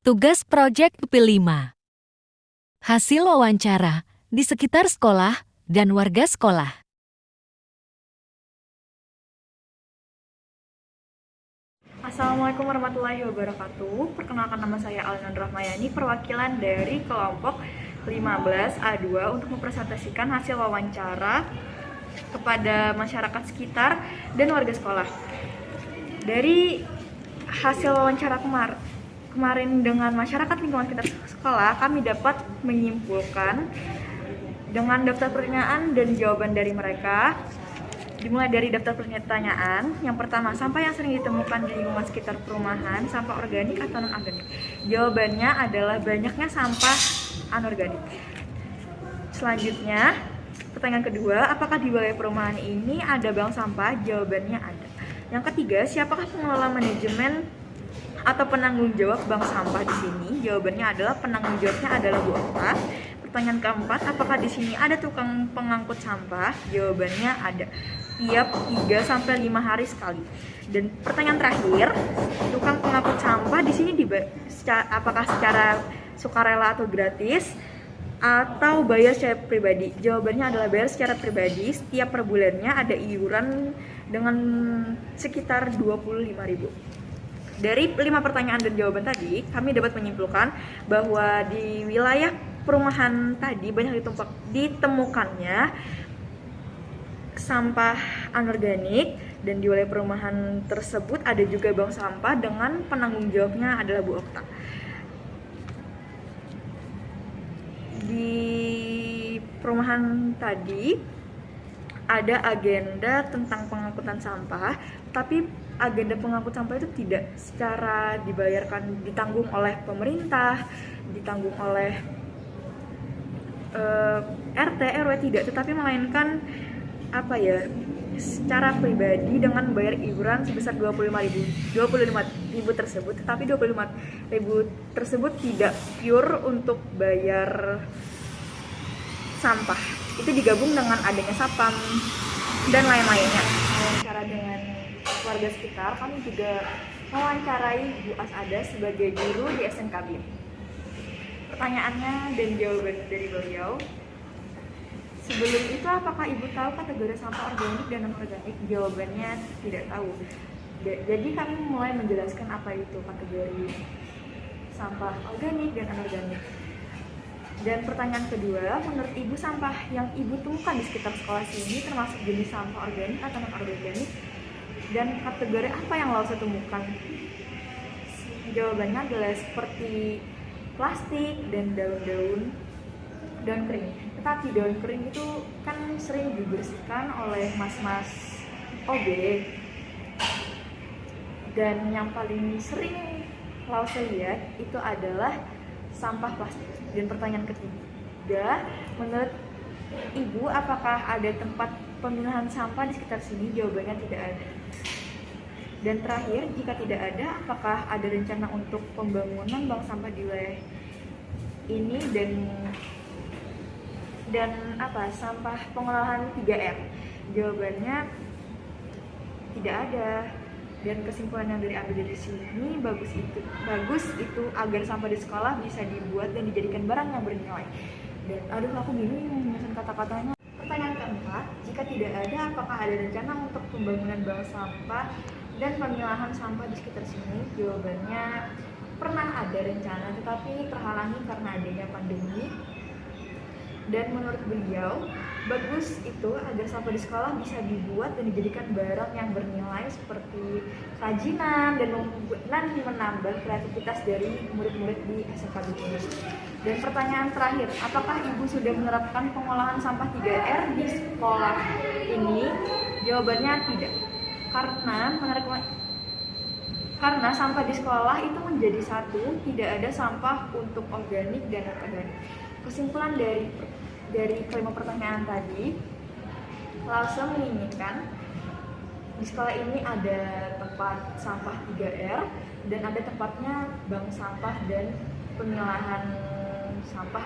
Tugas proyek UP5. Hasil wawancara di sekitar sekolah dan warga sekolah. Assalamualaikum warahmatullahi wabarakatuh. Perkenalkan, nama saya Alina Rahmayani, perwakilan dari kelompok 15A2 untuk mempresentasikan hasil wawancara kepada masyarakat sekitar dan warga sekolah. Dari hasil wawancara kemarin dengan masyarakat lingkungan sekitar sekolah, kami dapat menyimpulkan dengan daftar pertanyaan dan jawaban dari mereka. Dimulai dari daftar pertanyaan, yang pertama, sampah yang sering ditemukan di lingkungan sekitar perumahan, sampah organik atau non-organik? Jawabannya adalah banyaknya sampah anorganik. Selanjutnya, pertanyaan kedua, apakah di wilayah perumahan ini ada bank sampah? Jawabannya ada. Yang ketiga, siapakah pengelola manajemen atau penanggung jawab bank sampah di sini? Jawabannya adalah penanggung jawabnya adalah Bu Okta. Pertanyaan keempat, apakah di sini ada tukang pengangkut sampah? Jawabannya ada. Tiap 3-5 hari sekali. Dan pertanyaan terakhir, tukang pengangkut sampah di sini apakah secara sukarela atau gratis atau bayar secara pribadi? Jawabannya adalah bayar secara pribadi. Setiap per bulannya ada iuran dengan sekitar 25.000. Dari 5 pertanyaan dan jawaban tadi, kami dapat menyimpulkan bahwa di wilayah perumahan tadi banyak ditemukannya sampah anorganik, dan di wilayah perumahan tersebut ada juga bank sampah dengan penanggung jawabnya adalah Bu Okta. Di perumahan tadi ada agenda tentang pengangkutan sampah, tapi agenda pengangkut sampah itu tidak secara ditanggung oleh pemerintah, ditanggung oleh RT RW, tidak, tetapi melainkan secara pribadi dengan membayar iuran sebesar 25.000 tersebut, tetapi 25.000 tersebut tidak pure untuk bayar sampah. Itu digabung dengan adanya sapam dan lain-lainnya. Wawancara dengan warga sekitar, kami juga mewawancarai Bu Asada sebagai guru di SNKB. Pertanyaannya dan jawaban dari beliau, sebelum itu apakah Ibu tahu kategori sampah organik dan non-organik? Jawabannya tidak tahu. Jadi kami mulai menjelaskan apa itu kategori sampah organik dan anorganik. Dan pertanyaan kedua, menurut Ibu sampah yang Ibu temukan di sekitar sekolah sini termasuk jenis sampah organik atau non-organik? Dan kategori apa yang Lausa temukan? Jawabannya adalah seperti plastik dan daun kering. Tetapi daun kering itu kan sering dibersihkan oleh mas-mas OB. Dan yang paling sering Lausa lihat itu adalah sampah plastik. Dan pertanyaan ketiga, menurut Ibu apakah ada tempat pemilahan sampah di sekitar sini? Jawabannya tidak ada. Dan terakhir, jika tidak ada, apakah ada rencana untuk pembangunan bank sampah di wilayah ini dan sampah pengolahan 3R? Jawabannya tidak ada. Dan kesimpulan yang diambil dari sini, bagus itu agar sampah di sekolah bisa dibuat dan dijadikan barang yang bernilai. Dan aku bingung menyusun kata-katanya. Pertanyaan keempat, jika tidak ada, apakah ada rencana untuk pembangunan bank sampah dan pemilahan sampah di sekitar sini? Jawabannya pernah ada rencana, tetapi terhalangi karena adanya pandemi. Dan menurut beliau, bagus itu agar sampah di sekolah bisa dibuat dan dijadikan barang yang bernilai seperti kerajinan dan menambah kreativitas dari murid-murid di SMK ini. Dan pertanyaan terakhir, apakah Ibu sudah menerapkan pengolahan sampah 3R di sekolah ini? Jawabannya tidak. Karena sampah di sekolah itu menjadi satu, tidak ada sampah untuk organik dan non-organik. Kesimpulan dari kelima pertanyaan tadi, Lausa menginginkan di sekolah ini ada tempat sampah 3R dan ada tempatnya bank sampah dan pemilahan sampah.